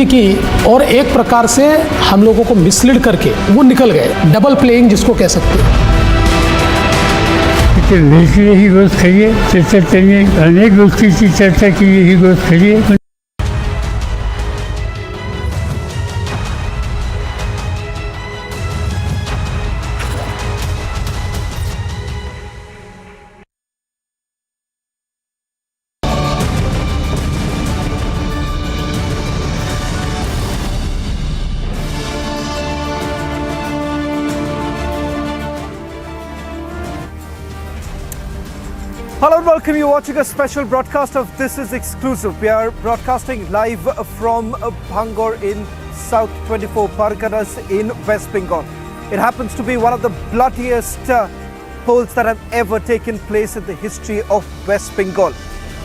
धमकी की और एक प्रकार से हम लोगों को मिसलीड करके वो निकल गए। डबल प्लेइंग जिसको कह सकते हैं। ही गोष्ट करिए, चर्चा करिए, अनेक गोष्टी की चर्चा की, यही गोष्ट करिए। Hello and welcome. You're watching a special broadcast of This Is Exclusive. We are broadcasting live from Bhangar in South 24 Parganas in West Bengal. It happens to be one of the bloodiest polls that have ever taken place in the history of West Bengal.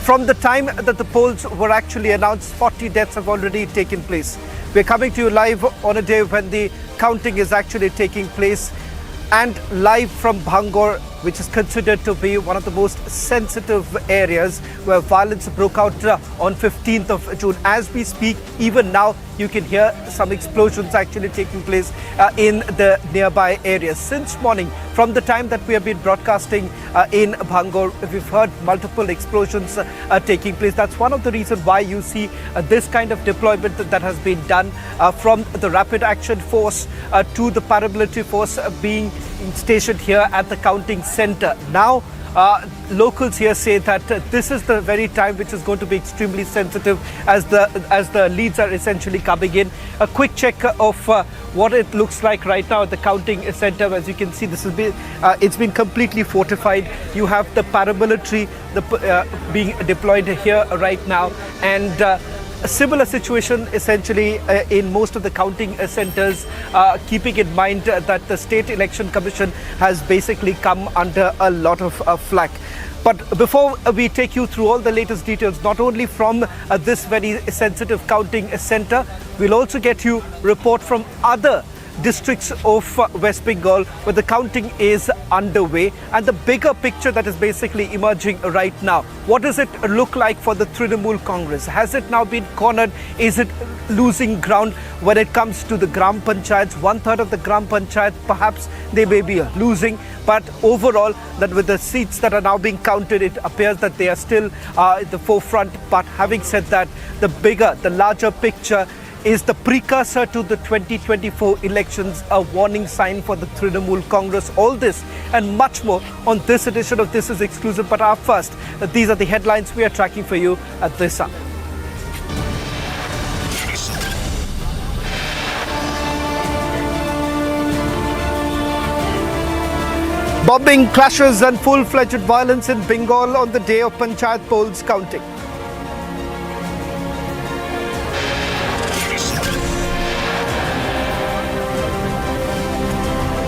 From the time that the polls were actually announced, 40 deaths have already taken place. We're coming to you live on a day when the counting is actually taking place, and live from Bhangar, which is considered to be one of the most sensitive areas where violence broke out on 15th of June. As we speak, even now, you can hear some explosions actually taking place in the nearby areas. Since morning, from the time that we have been broadcasting in Bhangar, we've heard multiple explosions taking place. That's one of the reasons why you see this kind of deployment that has been done from the Rapid Action Force to the paramilitary force being stationed here at the counting center. Now, locals here say that this is the very time which is going to be extremely sensitive as the leads are essentially coming in. A quick check of what it looks like right now at the counting center. As you can see, this has been it's been completely fortified. You have the paramilitary being deployed here right now, and a similar situation essentially in most of the counting centers, keeping in mind that the State Election Commission has basically come under a lot of flack. But before we take you through all the latest details, not only from this very sensitive counting center, we'll also get you report from other districts of West Bengal where the counting is underway, and the bigger picture that is basically emerging right now. What does it look like for the Trinamool Congress? Has it now been cornered? Is it losing ground when it comes to the Gram Panchayats? 1/3 of the Gram Panchayat, perhaps they may be losing, but overall, that with the seats that are now being counted, it appears that they are still at the forefront. But having said that, the larger picture is the precursor to the 2024 elections, a warning sign for the Trinamool Congress. All this and much more on this edition of This Is Exclusive. But first, these are the headlines we are tracking for you at this hour. Bombing, clashes and full-fledged violence in Bengal on the day of Panchayat polls counting.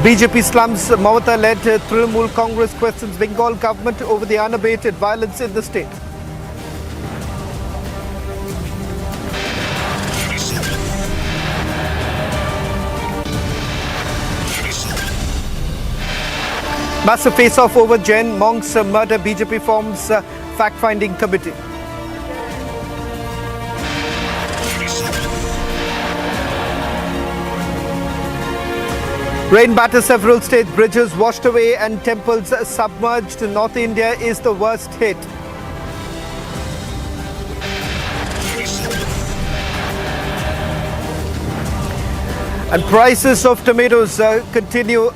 BJP slums Mamata-led Trinamool Congress questions Bengal government over the unabated violence in the state. Massive face-off over Jain monks murder. BJP forms fact-finding committee. Rain batters several state bridges washed away and temples submerged. North India is the worst hit. And prices of tomatoes continue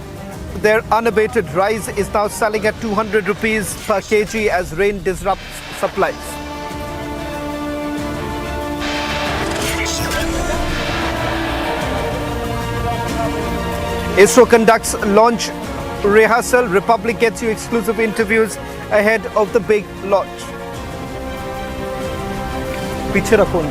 their unabated rise. Is now selling at 200 rupees per kg as rain disrupts supplies. ISRO conducts launch rehearsal. Republic gets you exclusive interviews ahead of the big launch. पीछे रखो।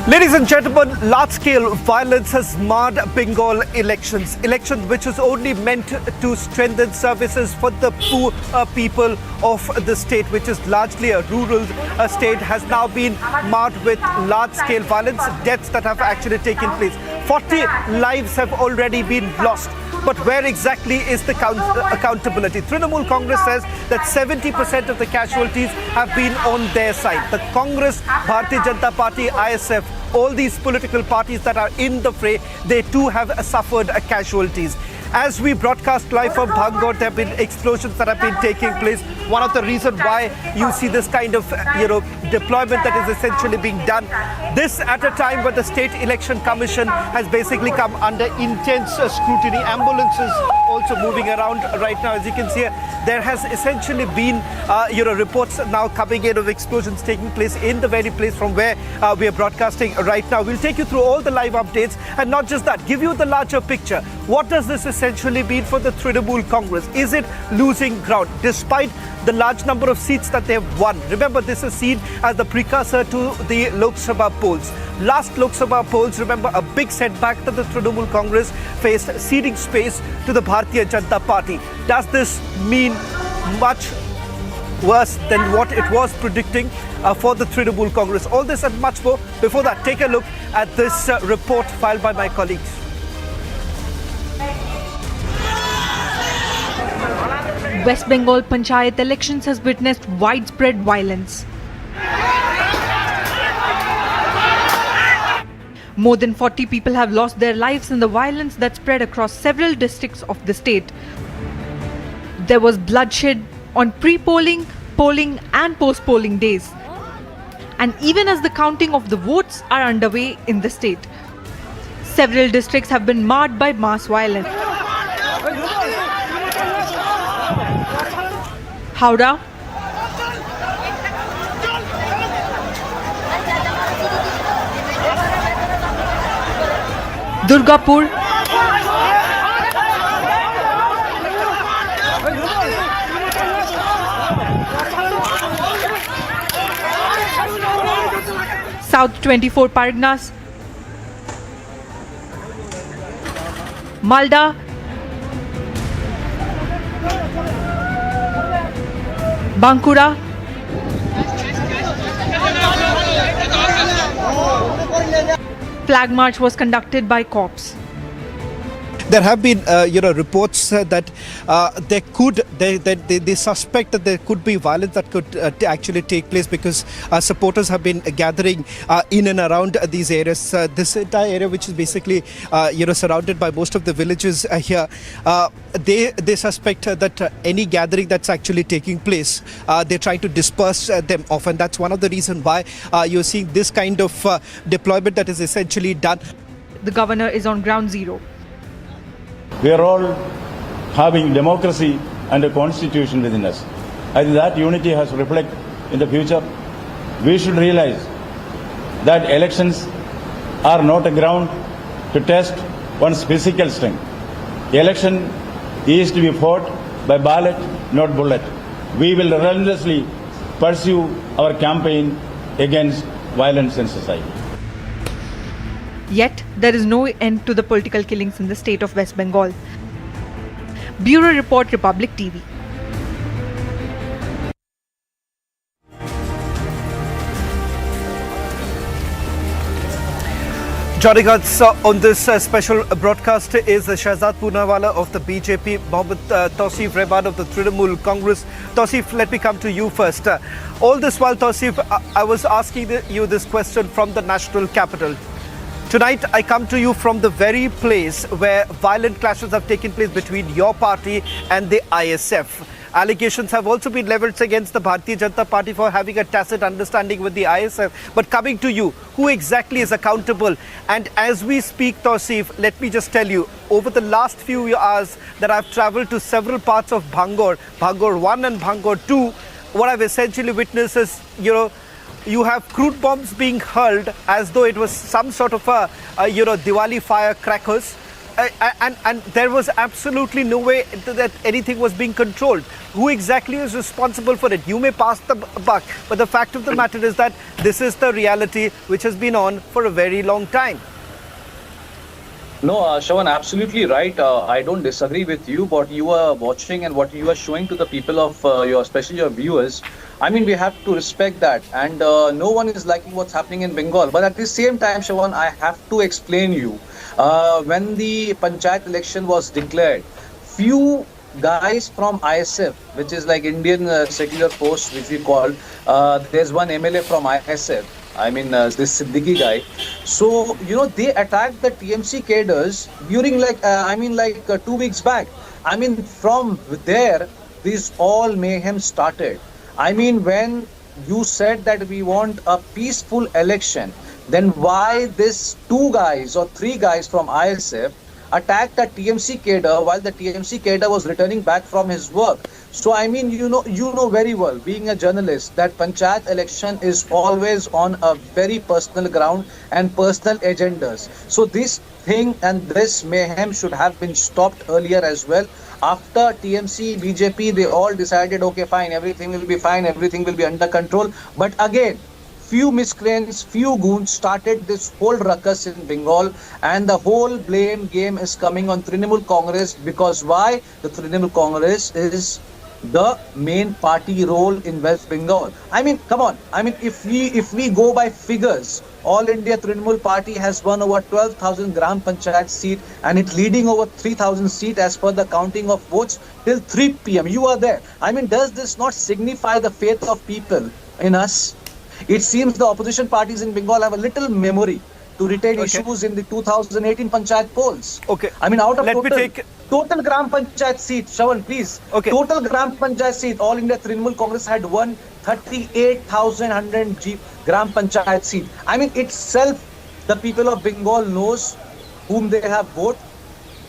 Ladies and gentlemen, large-scale violence has marred Bengal elections. Elections which is only meant to strengthen services for the poor people of the state, which is largely a rural state, has now been marred with large-scale violence, deaths that have actually taken place. 40 lives have already been lost. But where exactly is the accountability? Trinamool Congress says that 70% of the casualties have been on their side. The Congress, Bharatiya Janata Party, ISF, all these political parties that are in the fray, they too have suffered casualties. As we broadcast live from Bhangar, there have been explosions that have been taking place. One of the reasons why you see this kind of, deployment that is essentially being done. This at a time when the State Election Commission has basically come under intense scrutiny. Ambulances also moving around right now. As you can see, there has essentially been, reports now coming in of explosions taking place in the very place from where we are broadcasting right now. We'll take you through all the live updates, and not just that, give you the larger picture. What does this essentially mean for the Trinamool Congress? Is it losing ground despite the large number of seats that they have won? Remember, this is seen as the precursor to the Lok Sabha polls. Last Lok Sabha polls, remember, a big setback that the Trinamool Congress faced, ceding space to the Bharatiya Janata Party. Does this mean much worse than what it was predicting for the Trinamool Congress? All this and much more. Before that, take a look at this report filed by my colleagues. West Bengal Panchayat elections has witnessed widespread violence. More than 40 people have lost their lives in the violence that spread across several districts of the state. There was bloodshed on pre-polling, polling and post-polling days. And even as the counting of the votes are underway in the state, several districts have been marred by mass violence. Howrah, Durgapur, South 24 Parganas, Malda, Bankura, flag march was conducted by cops. There have been, reports that they suspect that there could be violence that could actually take place because supporters have been gathering in and around these areas. This entire area, which is basically, surrounded by most of the villages here, they suspect that any gathering that's actually taking place, they try to disperse them off, and that's one of the reasons why you're seeing this kind of deployment that is essentially done. The governor is on ground zero. We are all having democracy and a constitution within us. I think that unity has to reflect in the future. We should realize that elections are not a ground to test one's physical strength. The election is to be fought by ballot, not bullet. We will relentlessly pursue our campaign against violence in society. Yet, there is no end to the political killings in the state of West Bengal. Bureau Report, Republic TV. Joining us on this special broadcast is Shahzad Poonawala of the BJP, Mohammad Tausif Rehman of the Trinamool Congress. Tausif, let me come to you first. All this while, Tausif, I was asking you this question from the national capital. Tonight, I come to you from the very place where violent clashes have taken place between your party and the ISF. Allegations have also been levelled against the Bharatiya Janata Party for having a tacit understanding with the ISF. But coming to you, who exactly is accountable? And as we speak, Tausif, let me just tell you, over the last few hours that I've travelled to several parts of Bhangar, Bhangar 1 and Bhangar 2, what I've essentially witnessed is, you have crude bombs being hurled as though it was some sort of a Diwali firecrackers. and there was absolutely no way that anything was being controlled. Who exactly is responsible for it? You may pass the buck, but the fact of the matter is that this is the reality which has been on for a very long time. No, Shravan, absolutely right. I don't disagree with you. What you are watching and what you are showing to the people of especially your viewers, I mean, we have to respect that. And no one is liking what's happening in Bengal. But at the same time, Shravan, I have to explain you. When the Panchayat election was declared, few guys from ISF, which is like Indian Secular Force, which we call, there's one MLA from ISF. I mean, this Siddiqui guy. So, they attacked the TMC cadres during 2 weeks back. I mean, from there, this all mayhem started. I mean, when you said that we want a peaceful election, then why this 2 guys or 3 guys from ISF attacked a TMC cadre while the TMC cadre was returning back from his work? So, I mean, you know very well, being a journalist, that Panchayat election is always on a very personal ground and personal agendas. So, this thing and this mayhem should have been stopped earlier as well. After TMC, BJP, they all decided, okay, fine, everything will be fine, everything will be under control. But again, few miscreants, few goons started this whole ruckus in Bengal, and the whole blame game is coming on Trinamool Congress. Because why? The Trinamool Congress is the main party role in West Bengal. I mean, come on. I mean, if we go by figures, All India Trinamool Party has won over 12,000 Gram Panchayat seat, and it's leading over 3,000 seats as per the counting of votes till 3 p.m. You are there. I mean, does this not signify the faith of people in us? It seems the opposition parties in Bengal have a little memory to retain issues in the 2018 Panchayat polls. Okay. I mean, out of total Gram Panchayat seat, Shravan, please. Okay. Total Gram Panchayat seat, All India Trinamool Congress had won 38,100 Gram Panchayat seat. I mean, itself, the people of Bengal knows whom they have voted,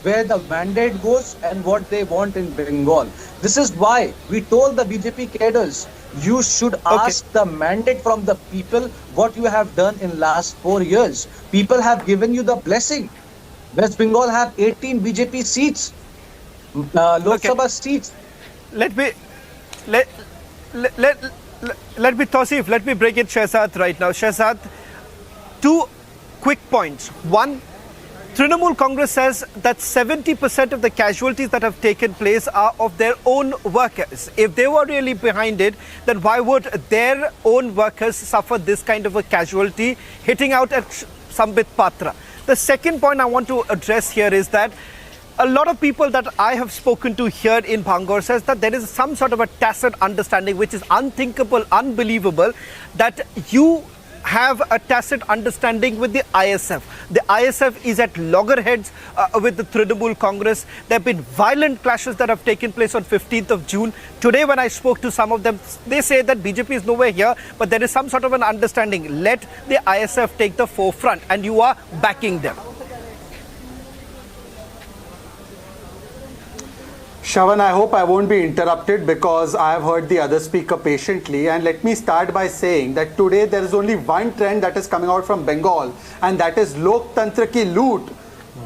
where the mandate goes, and what they want in Bengal. This is why we told the BJP cadres, you should ask the mandate from the people what you have done in last 4 years. People have given you the blessing. West Bengal have 18 BJP seats, Lok Sabha seats. Let me Tausif, let me bring in Shehzad right now. Shehzad, 2 quick points. One, Trinamool Congress says that 70% of the casualties that have taken place are of their own workers. If they were really behind it, then why would their own workers suffer this kind of a casualty hitting out at Sambit Patra? The second point I want to address here is that a lot of people that I have spoken to here in Bhangar says that there is some sort of a tacit understanding, which is unthinkable, unbelievable, that you have a tacit understanding with the ISF. The ISF is at loggerheads with the Trinamool Congress. There have been violent clashes that have taken place on 15th of June. Today when I spoke to some of them, they say that BJP is nowhere here, but there is some sort of an understanding. Let the ISF take the forefront, and you are backing them. Shravan, I hope I won't be interrupted because I have heard the other speaker patiently, and let me start by saying that today there is only one trend that is coming out from Bengal, and that is Loktantra ki loot,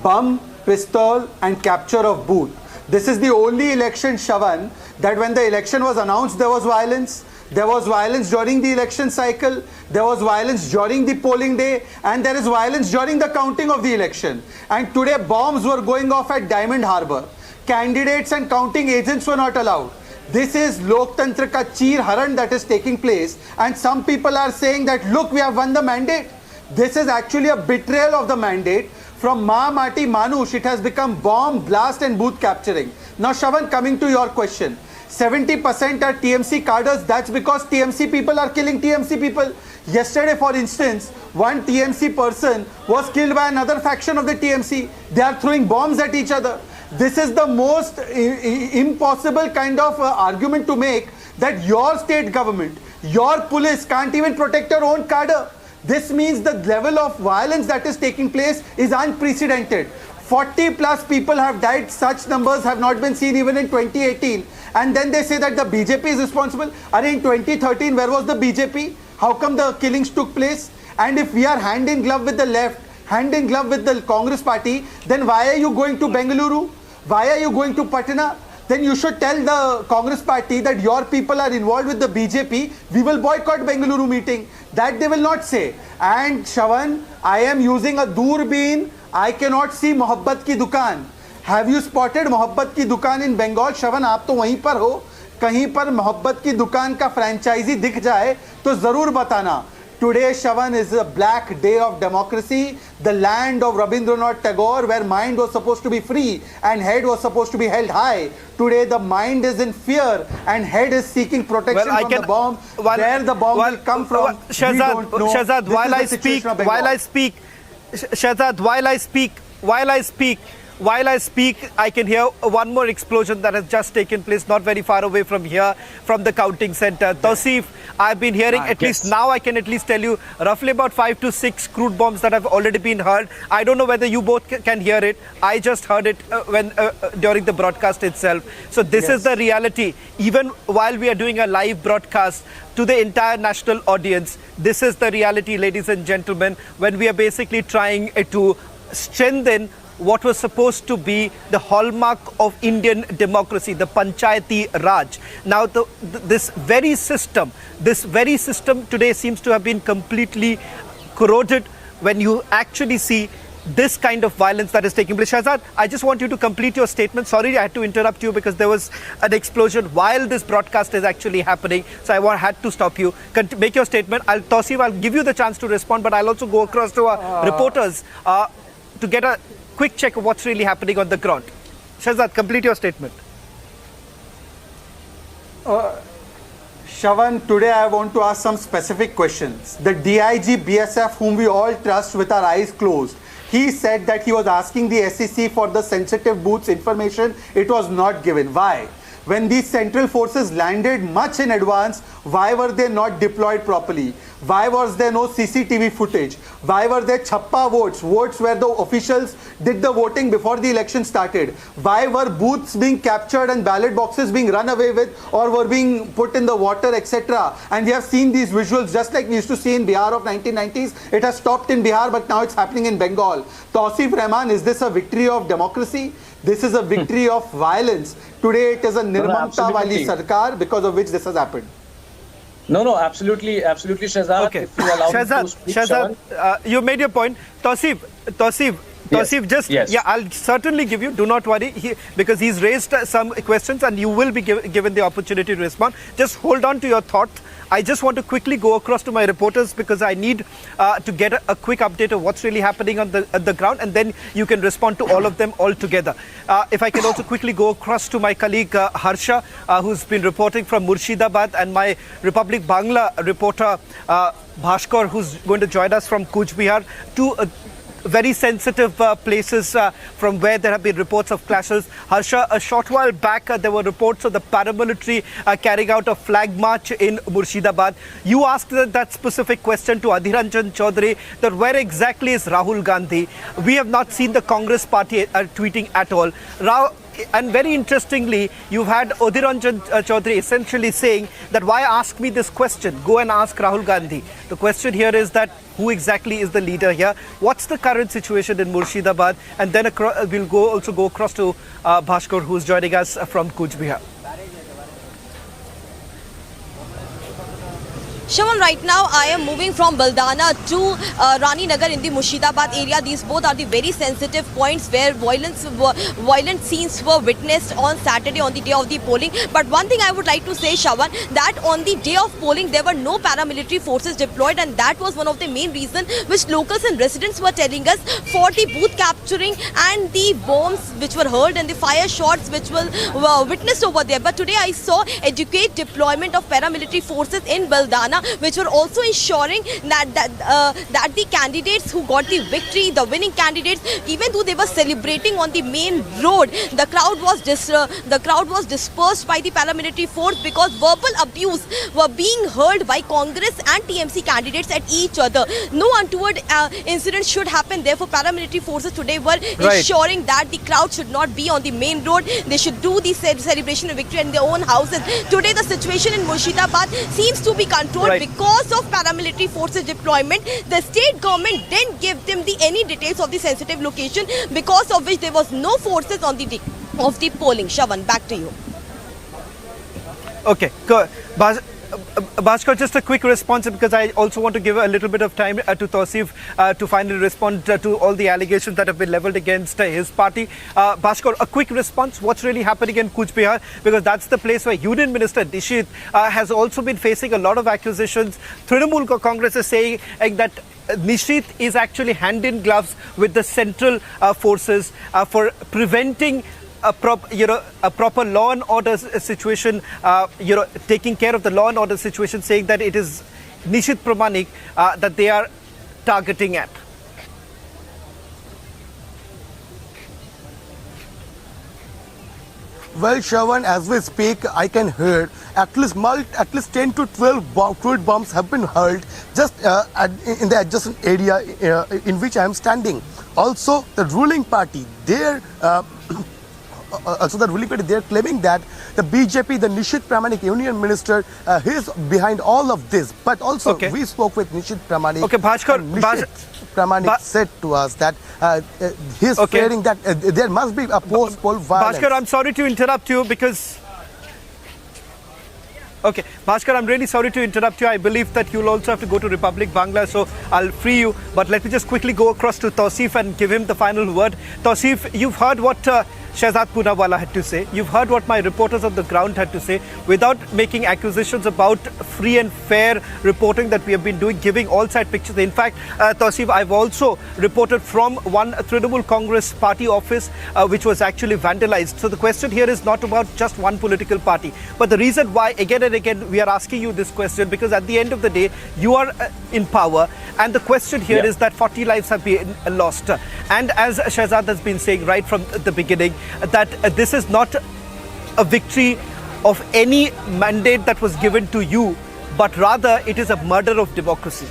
bum, pistol and capture of booth. This is the only election, Shravan, that when the election was announced there was violence. There was violence during the election cycle, there was violence during the polling day, and there is violence during the counting of the election. And today bombs were going off at Diamond Harbour. Candidates and counting agents were not allowed. This is Loktantra ka cheer haran that is taking place, and some people are saying that look, we have won the mandate. This is actually a betrayal of the mandate. From Ma Mati Manush, it has become bomb, blast and booth capturing. Now Shravan, coming to your question, 70% are TMC cadres. That's because TMC people are killing TMC people. Yesterday, for instance, one TMC person was killed by another faction of the TMC. They are throwing bombs at each other. This is the most impossible kind of argument to make, that your state government, your police can't even protect your own cadre. This means the level of violence that is taking place is unprecedented. 40 plus people have died. Such numbers have not been seen even in 2018. And then they say that the BJP is responsible. Are in 2013, where was the BJP? How come the killings took place? And if we are hand in glove with the left, hand in glove with the Congress party, then why are you going to Bengaluru? Why are you going to Patna? Then you should tell the Congress party that your people are involved with the BJP. We will boycott Bengaluru meeting. That they will not say. And Shravan, I am using a doorbeen. I cannot see Mohabbat ki dukaan. Have you spotted Mohabbat ki dukaan in Bengal? Shravan, आप तो वहीं पर हो. कहीं पर मोहब्बत की दुकान का फ्रेंचाइजी दिख जाए तो जरूर बताना. Today, Shravan, is a black day of democracy, the land of Rabindranath Tagore, where mind was supposed to be free and head was supposed to be held high. Today, the mind is in fear and head is seeking protection from the bomb. Where the bomb will come from, we don't know. Shahzad, while I speak, I can hear one more explosion that has just taken place not very far away from here, from the counting center. Tausif, I've been hearing at least now, I can at least tell you roughly about 5 to 6 crude bombs that have already been heard. I don't know whether you both can hear it. I just heard it during the broadcast itself. So this is the reality. Even while we are doing a live broadcast to the entire national audience, this is the reality, ladies and gentlemen, when we are basically trying to strengthen what was supposed to be the hallmark of Indian democracy, the Panchayati Raj. Now, this very system today seems to have been completely corroded when you actually see this kind of violence that is taking place. Shahzad, I just want you to complete your statement. Sorry, I had to interrupt you because there was an explosion while this broadcast is actually happening. So I had to stop you. Make your statement. Tausif, I'll give you the chance to respond, but I'll also go across to our reporters to get a quick check of what's really happening on the ground. Shahzad, complete your statement. Shravan, today I want to ask some specific questions. The DIG BSF, whom we all trust with our eyes closed, he said that he was asking the SEC for the sensitive booths information. It was not given. Why? When these central forces landed much in advance, why were they not deployed properly? Why was there no CCTV footage? Why were there chappa votes where the officials did the voting before the election started? Why were booths being captured and ballot boxes being run away with or were being put in the water, etc.? And we have seen these visuals just like we used to see in Bihar of 1990s. It has stopped in Bihar, but now it's happening in Bengal. Tausif Rahman, is this a victory of democracy? This is a victory of violence. Today it is a Nirmamta Wali Sarkar because of which this has happened. No, absolutely, Shahzad. Okay. If you allow me to speak, Shahzad, you made your point. Tausif, I'll certainly give you, do not worry, because he's raised some questions and you will be given the opportunity to respond. Just hold on to your thought. I just want to quickly go across to my reporters because I need to get a quick update of what's really happening on the ground, and then you can respond to all of them all together. If I can also quickly go across to my colleague Harsha, who's been reporting from Murshidabad, and my Republic Bangla reporter Bhaskar, who's going to join us from Kuch Bihar, two very sensitive places from where there have been reports of clashes. Harsha, a short while back there were reports of the paramilitary carrying out a flag march in Murshidabad. You asked that specific question to Adhiranjan Chaudhary, that where exactly is Rahul Gandhi? We have not seen the Congress party tweeting at all. And very interestingly, you've had Adhiranjan Chaudhary essentially saying that why ask me this question? Go and ask Rahul Gandhi. The question here is that who exactly is the leader here? What's the current situation in Murshidabad? And then we'll also go across to Bhaskar, who's joining us from Kuch Bihar. Shravan, right now I am moving from Baldana to Rani Nagar in the Murshidabad area. These both are the very sensitive points where violent scenes were witnessed on Saturday on the day of the polling. But one thing I would like to say, Shravan, that on the day of polling there were no paramilitary forces deployed, and that was one of the main reasons which locals and residents were telling us for the booth capturing and the bombs which were heard and the fire shots which were witnessed over there. But today I saw adequate deployment of paramilitary forces in Baldana, which were also ensuring that the candidates who got the victory, the winning candidates, even though they were celebrating on the main road, the crowd was dispersed by the paramilitary force because verbal abuse were being heard by Congress and TMC candidates at each other. No untoward incident should happen. Therefore, paramilitary forces today were ensuring that the crowd should not be on the main road. They should do the celebration of victory in their own houses. Today, the situation in Murshidabad seems to be controlled. Right. because of paramilitary forces deployment, the state government didn't give them any details of the sensitive location, because of which there was no forces on the day of the polling. Shravan, back to you. Okay, go. Bhaskar, just a quick response, because I also want to give a little bit of time to Tausif to finally respond to all the allegations that have been leveled against his party. Bhaskar, a quick response. What's really happening in Cooch Behar? Because that's the place where Union Minister Nishit has also been facing a lot of accusations. Trinamool Congress is saying that Nishit is actually hand in gloves with the central forces for preventing a proper law and order situation, taking care of the law and order situation, saying that it is Nishit Pramanik that they are targeting at. Well, Shravan, as we speak, I can hear at least 10 to 12 bombs have been hurled just in the adjacent area in which I am standing. Also, the ruling party, they're claiming that the BJP, the Nishit Pramanik, Union Minister, he is behind all of this. But also, we spoke with Nishit Pramanik. Okay, Bhaskar, Nishit Pramanik said to us that he is fearing that there must be a post-poll violence. Bhaskar, I'm sorry to interrupt you because... Okay, Bhaskar, I'm really sorry to interrupt you. I believe that you'll also have to go to Republic Bangla, so I'll free you. But let me just quickly go across to Tausif and give him the final word. Tausif, you've heard what Shehzad Poonawalla had to say. You've heard what my reporters on the ground had to say. Without making accusations about free and fair reporting that we have been doing, giving all-side pictures. In fact, Tausif, I've also reported from one Trinamool Congress party office, which was actually vandalized. So the question here is not about just one political party. But the reason why, again and again, we are asking you this question, because at the end of the day, you are in power. And the question here is that 40 lives have been lost. And as Shehzad has been saying right from the beginning, that this is not a victory of any mandate that was given to you, but rather it is a murder of democracy.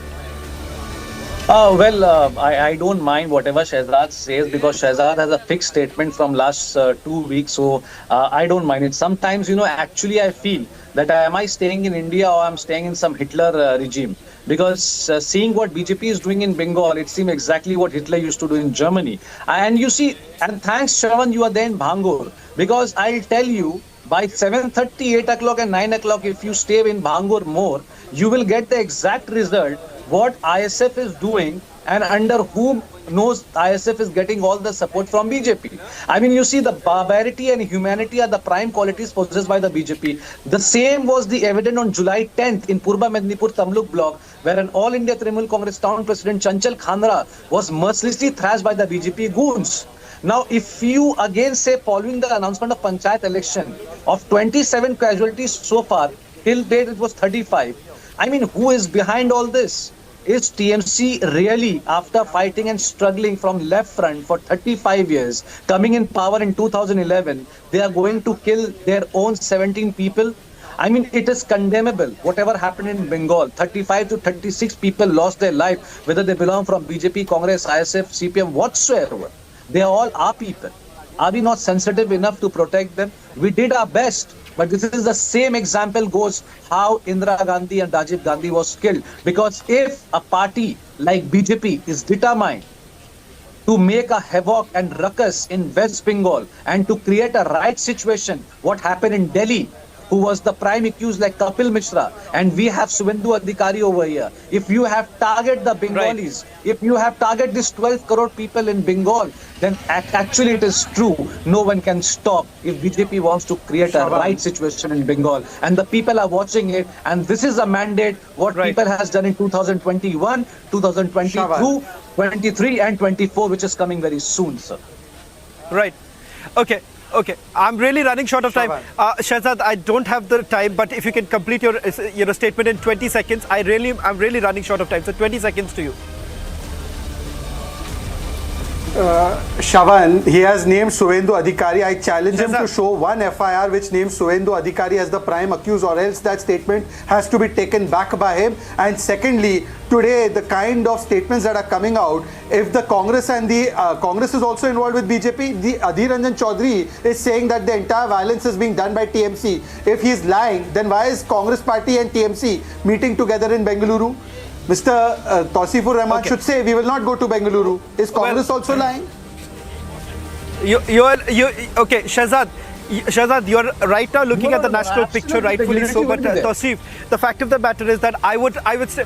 I don't mind whatever Shehzad says, because Shehzad has a fixed statement from last 2 weeks, so I don't mind it. Sometimes, actually I feel that am I staying in India or I'm staying in some Hitler regime? Because seeing what BJP is doing in Bengal, it seems exactly what Hitler used to do in Germany. And you see, and thanks Shravan, you are there in Bhangar, because I'll tell you, by 7:30, 8 o'clock and 9 o'clock, if you stay in Bhangar more, you will get the exact result what ISF is doing and under whom knows ISF is getting all the support from BJP. I mean, you see, the barbarity and humanity are the prime qualities possessed by the BJP. The same was the evident on July 10th in Purba Mednipur Tamluk block, where an All India Trinamool Congress town president Chanchal Khanra was mercilessly thrashed by the BJP goons. Now, if you again say, following the announcement of Panchayat election of 27 casualties so far, till date it was 35. I mean, who is behind all this? Is TMC really, after fighting and struggling from left front for 35 years, coming in power in 2011, they are going to kill their own 17 people? I mean, it is condemnable. Whatever happened in Bengal, 35 to 36 people lost their life, whether they belong from BJP, Congress, ISF, CPM, whatsoever. They are all our people. Are we not sensitive enough to protect them? We did our best. But this is the same example goes how Indira Gandhi and Rajiv Gandhi was killed. Because if a party like BJP is determined to make a havoc and ruckus in West Bengal and to create a riot situation, what happened in Delhi, who was the prime accused like Kapil Mishra, and we have Suvendu Adhikari over here. If you have targeted the Bengalis, if you have targeted these 12 crore people in Bengal, then actually it is true. No one can stop if BJP wants to create a riot situation in Bengal. And the people are watching it. And this is a mandate what people has done in 2021, 2022, 23 and 24, which is coming very soon, sir. Right. Okay. I'm really running short of time. Shehzad, I don't have the time, but if you can complete your statement in 20 seconds, I'm really running short of time. So 20 seconds to you. Shavan, he has named Suvendu Adhikari. I challenge him to show one FIR which names Suvendu Adhikari as the prime accused, or else that statement has to be taken back by him. And secondly, today the kind of statements that are coming out, if the Congress and the Congress is also involved with BJP, the Adhir Ranjan Chaudhary is saying that the entire violence is being done by TMC. If he's lying, then why is Congress party and TMC meeting together in Bengaluru? Mr. Tausifur Rahman should say we will not go to Bengaluru. Is Congress also lying? Okay, Shahzad, you're right now looking at the national picture, rightfully so. But Tausif, the fact of the matter is that I would say,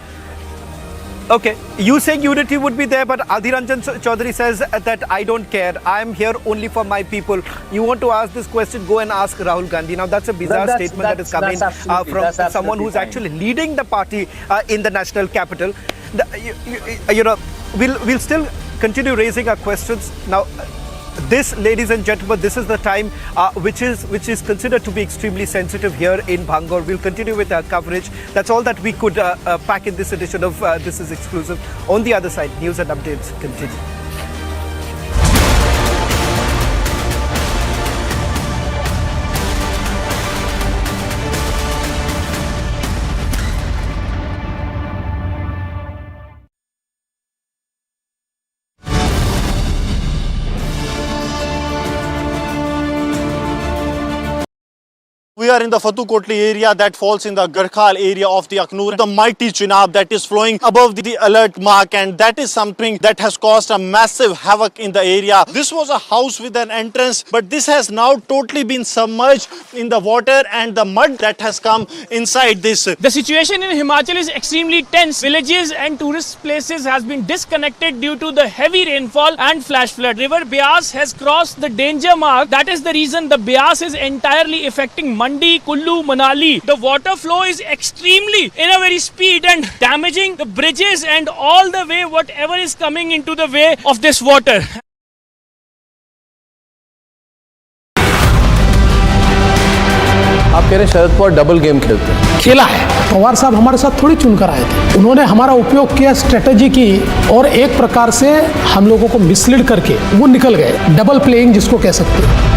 okay, you saying unity would be there, but Adhir Ranjan Chaudhary says that I don't care. I'm here only for my people. You want to ask this question? Go and ask Rahul Gandhi. Now that's a bizarre statement that is coming from someone who's actually leading the party in the national capital. We'll still continue raising our questions now. This, ladies and gentlemen, this is the time which is considered to be extremely sensitive here in Bhangar. We'll continue with our coverage. That's all that we could pack in this edition of This is Exclusive. On the other side, news and updates continue. We are in the Fatu Kotli area that falls in the Garkhal area of the Aknoor. The mighty Chenab that is flowing above the alert mark, and that is something that has caused a massive havoc in the area. This was a house with an entrance, but this has now totally been submerged in the water and the mud that has come inside this. The situation in Himachal is extremely tense. Villages and tourist places has been disconnected due to the heavy rainfall and flash flood. River Beas has crossed the danger mark. That is the reason the Beas is entirely affecting Mandi, Kullu, Manali. The water flow is extremely in a very speed and damaging the bridges and all the way whatever is coming into the way of this water. आप कह रहे हैं Sharad Pawar double game खेलते हैं। खेला है। पवार साहब हमारे साथ थोड़ी चुनकर आए थे, उन्होंने हमारा उपयोग किया, स्ट्रेटेजी की, और एक प्रकार से हम लोगों को मिसलीड करके वो निकल गए। डबल प्लेइंग जिसको कह सकते हैं।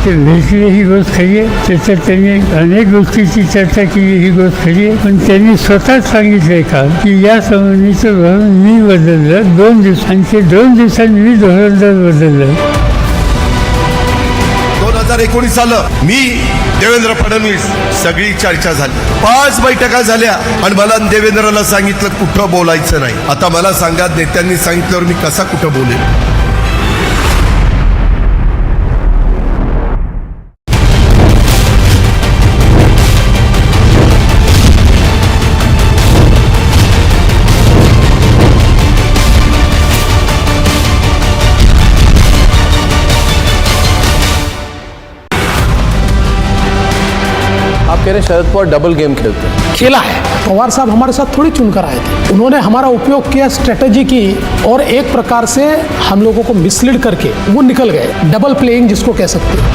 ही गोष्ट खाइए, चर्चा त्यांनी अनेक गोष्टीची चर्चा केली, ही गोष्ट खाइए, पण त्यांनी स्वतः सांगितलंय का की या संबंधीचं धोरण मी बदललं, 2 दिवसांनी मी धोरण बदललं। 2019 सालं मी देवेंद्र फडणवीस सगळी चर्चा झाली, 5 बैठका झाल्या आणि मला देवेंद्रला सांगितलं कुठं बोलायचं नाही। आता मला सांगा, नेत्यांनी सांगितल्यावर मी कसा कुठं बोलेन? कह रहे हैं शरद पवार डबल गेम खेलते हैं। खेला है। पवार साहब हमारे साथ थोड़ी चुनकर आए थे, उन्होंने हमारा उपयोग किया, स्ट्रेटेजी की, और एक प्रकार से हम लोगों को मिसलीड करके वो निकल गए। डबल प्लेइंग जिसको कह सकते हैं।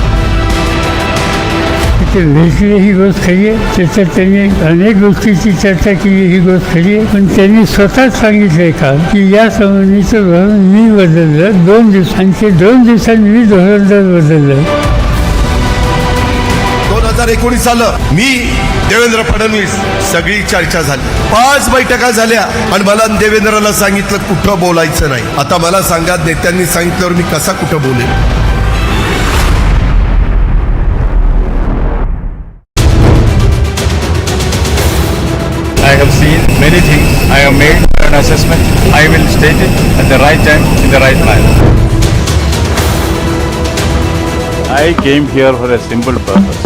ही गोष्ट खाइए, चर्चा त्यांनी अनेक गोष्टीची चर्चा केली, ही गोष्ट खाइए, पण त्यांनी स्वतः सांगितलंय का की या संबंधीचं धोरण मी बदललं, 2 दिवसांनी मी धोरण बदललं। 2019 सालं मी देवेंद्र फडणवीस सगळी चर्चा झाली, 5 बैठका झाल्या आणि मला देवेंद्रला सांगितलं कुठं बोलायचं नाही। आता मला सांगा, नेत्यांनी सांगितल्यावर मी कसा कुठं बोलेन? I have seen many things. I have made an assessment. I will state it at the right time, in the right manner. I came here for a simple purpose.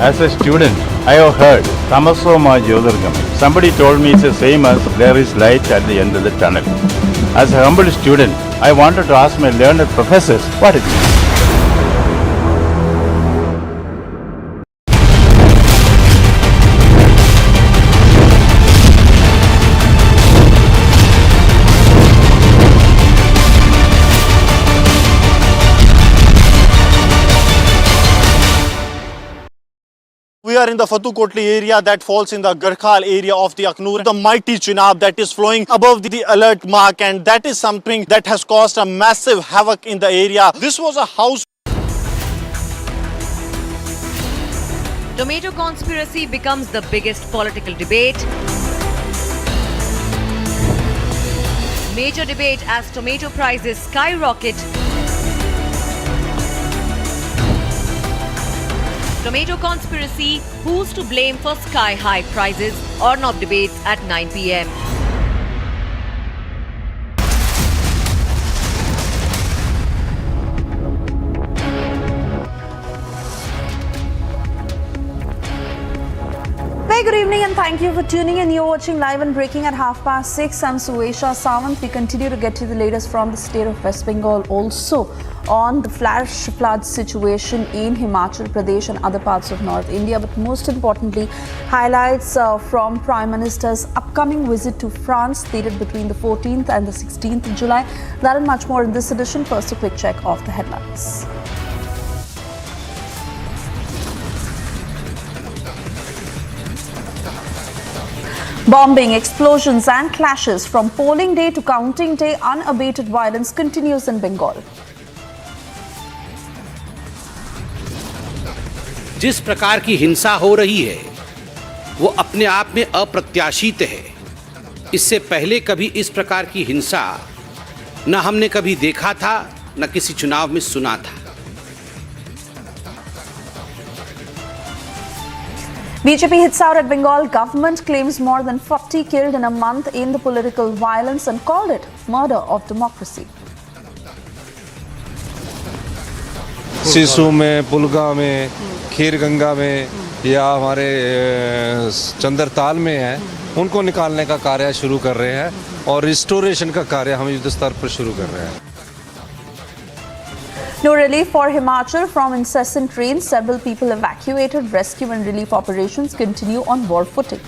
As a student, I have heard Tamasoma Jyotirgamam. Somebody told me it's the same as there is light at the end of the tunnel. As a humble student, I wanted to ask my learned professors what it is. We are in the Fatukotli area that falls in the Garkhal area of the Aknoor. The mighty Chenab that is flowing above the alert mark, and that is something that has caused a massive havoc in the area. This was a house. Tomato conspiracy becomes the biggest political debate. Major debate as tomato prices skyrocket. Tomato conspiracy, who's to blame for sky-high prices? Arnab debates at 9 p.m. Very good evening and thank you for tuning in. You're watching Live and Breaking at 6:30. I'm Suesha Sawant. We continue to get to the latest from the state of West Bengal, also on the flash flood situation in Himachal Pradesh and other parts of North India. But most importantly, highlights from Prime Minister's upcoming visit to France, dated between the 14th and the 16th of July. That and much more in this edition. First, a quick check of the headlines. Bombing, explosions and clashes from polling day to counting day, unabated violence continues in Bengal. जिस प्रकार की हिंसा हो रही है वो अपने आप में अप्रत्याशित है। इससे पहले कभी इस प्रकार की हिंसा न हमने कभी देखा था न किसी चुनाव में सुना था। BJP hits out at Bengal. Government claims more than 40 killed in a month in the political violence and called it murder of democracy. Sissu में, पुलगा में, खीरगंगा में या हमारे चंद्रताल में है, उनको निकालने का कार्य शुरू कर रहे हैं और रिस्टोरेशन का कार्य हम युद्ध स्तर पर शुरू कर रहे हैं। No relief for Himachal from incessant rains. Several people evacuated. Rescue and relief operations continue on war footing.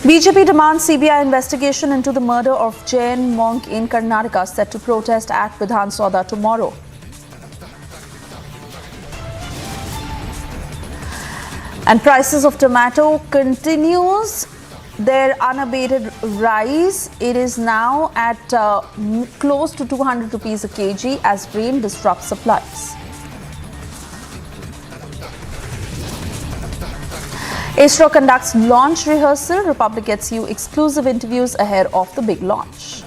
BJP demands CBI investigation into the murder of Jain monk in Karnataka, set to protest at Vidhan Sabha tomorrow. And prices of tomato continues their unabated rise. It is now at close to 200 rupees a kg as rain disrupts supplies. ISRO conducts launch rehearsal. Republic gets you exclusive interviews ahead of the big launch.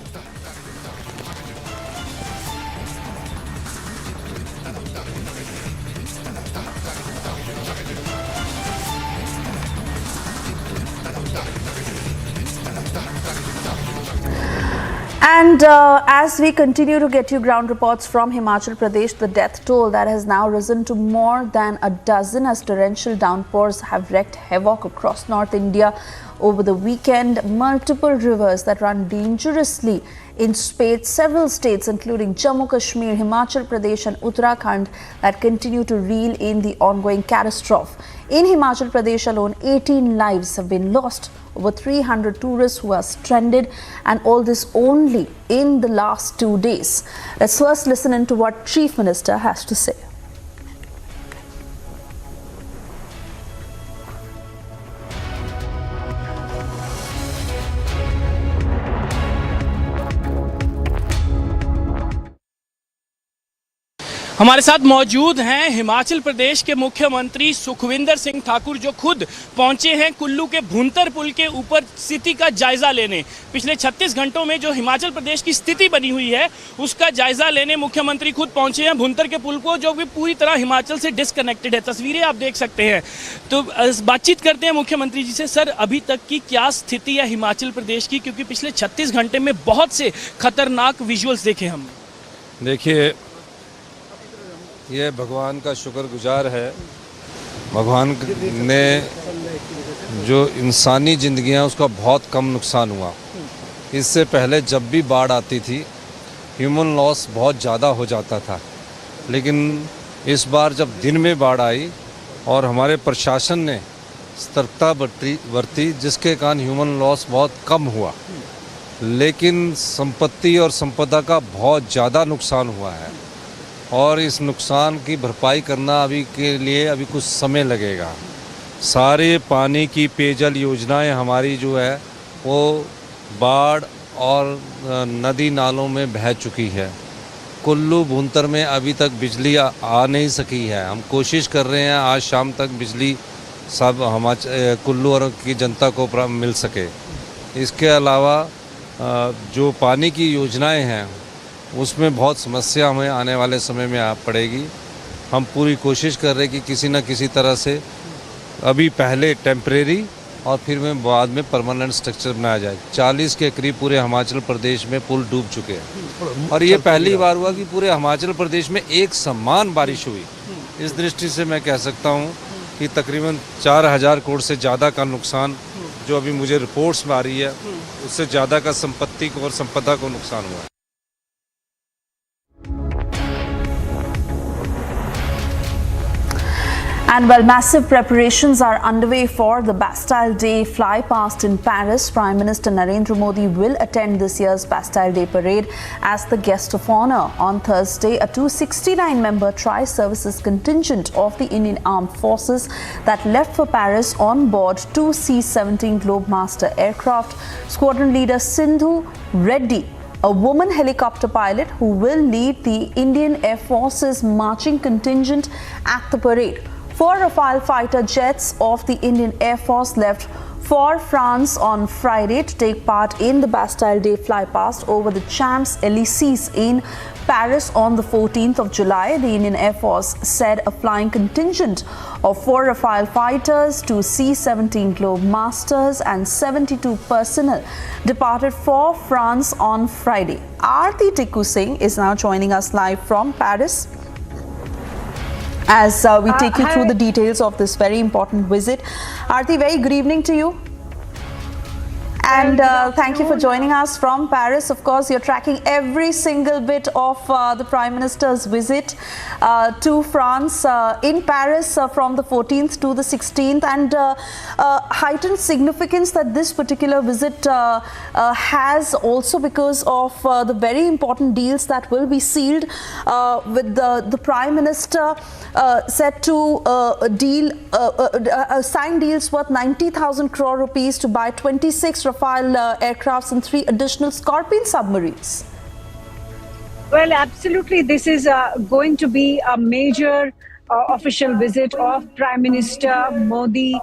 And as we continue to get you ground reports from Himachal Pradesh, the death toll that has now risen to more than a dozen as torrential downpours have wreaked havoc across North India over the weekend. Multiple rivers that run dangerously in several states, including Jammu Kashmir, Himachal Pradesh and Uttarakhand, that continue to reel in the ongoing catastrophe. In Himachal Pradesh alone, 18 lives have been lost. Over 300 tourists who are stranded, and all this only in the last 2 days. Let's first listen into what Chief Minister has to say. हमारे साथ मौजूद हैं हिमाचल प्रदेश के मुख्यमंत्री सुखविंदर सिंह ठाकुर, जो खुद पहुंचे हैं कुल्लू के भुंतर पुल के ऊपर स्थिति का जायजा लेने। पिछले 36 घंटों में जो हिमाचल प्रदेश की स्थिति बनी हुई है उसका जायजा लेने मुख्यमंत्री खुद पहुंचे हैं भुंतर के पुल को, जो भी पूरी तरह हिमाचल से डिस्कनेक्टेड है। तस्वीरें आप देख सकते हैं। तो बातचीत करते हैं मुख्यमंत्री जी से। सर, अभी तक की क्या स्थिति है हिमाचल प्रदेश की, क्योंकि पिछले 36 घंटे में बहुत से खतरनाक विजुअल्स देखे हमने। देखिए, ये भगवान का शुक्रगुजार है। भगवान ने जो इंसानी ज़िंदगियां, उसका बहुत कम नुकसान हुआ। इससे पहले जब भी बाढ़ आती थी ह्यूमन लॉस बहुत ज़्यादा हो जाता था, लेकिन इस बार जब दिन में बाढ़ आई और हमारे प्रशासन ने सतर्कता बरती, जिसके कारण ह्यूमन लॉस बहुत कम हुआ, लेकिन संपत्ति और संपदा का बहुत ज़्यादा नुकसान हुआ है। और इस नुकसान की भरपाई करना अभी के लिए अभी कुछ समय लगेगा। सारे पानी की पेयजल योजनाएं हमारी जो है वो बाढ़ और नदी नालों में बह चुकी है। कुल्लू भुंतर में अभी तक बिजली आ नहीं सकी है। हम कोशिश कर रहे हैं आज शाम तक बिजली सब कुल्लू और की जनता को मिल सके। इसके अलावा जो पानी की योजनाएं हैं उसमें बहुत समस्या हमें आने वाले समय में पड़ेगी। हम पूरी कोशिश कर रहे हैं कि किसी न किसी तरह से अभी पहले टेम्परेरी और फिर में बाद में परमानेंट स्ट्रक्चर बनाया जाए। 40 के करीब पूरे हिमाचल प्रदेश में पुल डूब चुके हैं और ये पहली बार हुआ कि पूरे हिमाचल प्रदेश में एक समान बारिश हुई। इस दृष्टि से मैं कह सकता हूँ कि तकरीबन 4000 करोड़ से ज़्यादा का नुकसान जो अभी मुझे रिपोर्ट्स में आ रही है उससे ज़्यादा का संपत्ति को और संपदा को नुकसान हुआ है। And while massive preparations are underway for the Bastille Day flypast in Paris, Prime Minister Narendra Modi will attend this year's Bastille Day parade as the guest of honor. On Thursday, a 269-member tri-services contingent of the Indian Armed Forces that left for Paris on board two C-17 Globemaster aircraft, squadron leader Sindhu Reddy, a woman helicopter pilot who will lead the Indian Air Force's marching contingent at the parade. 4 Rafale fighter jets of the Indian Air Force left for France on Friday to take part in the Bastille Day flypast over the Champs-Élysées in Paris on the 14th of July. The Indian Air Force said a flying contingent of 4 Rafale fighters, 2 C-17 Globemasters and 72 personnel departed for France on Friday. Aarti Tikku Singh is now joining us live from Paris as we take you through the details of this very important visit. Aarti, very good evening to you. And thank you for joining us from Paris. Of course, you're tracking every single bit of the Prime Minister's visit to France in Paris from the 14th to the 16th, and heightened significance that this particular visit has also because of the very important deals that will be sealed with the Prime Minister set to sign deals worth 90,000 crore rupees to buy 26 Rafale aircrafts and 3 additional Scorpion submarines. Well, absolutely. This is going to be a major official visit of Prime Minister Modi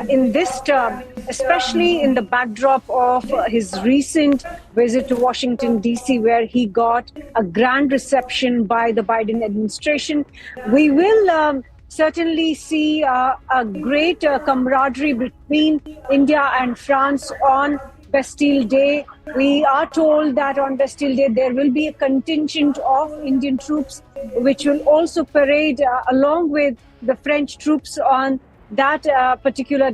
in this term, especially in the backdrop of his recent visit to Washington, D.C., where he got a grand reception by the Biden administration. We will certainly see a great camaraderie between India and France on Bastille Day. We are told that on Bastille Day there will be a contingent of Indian troops which will also parade along with the French troops on that particular day.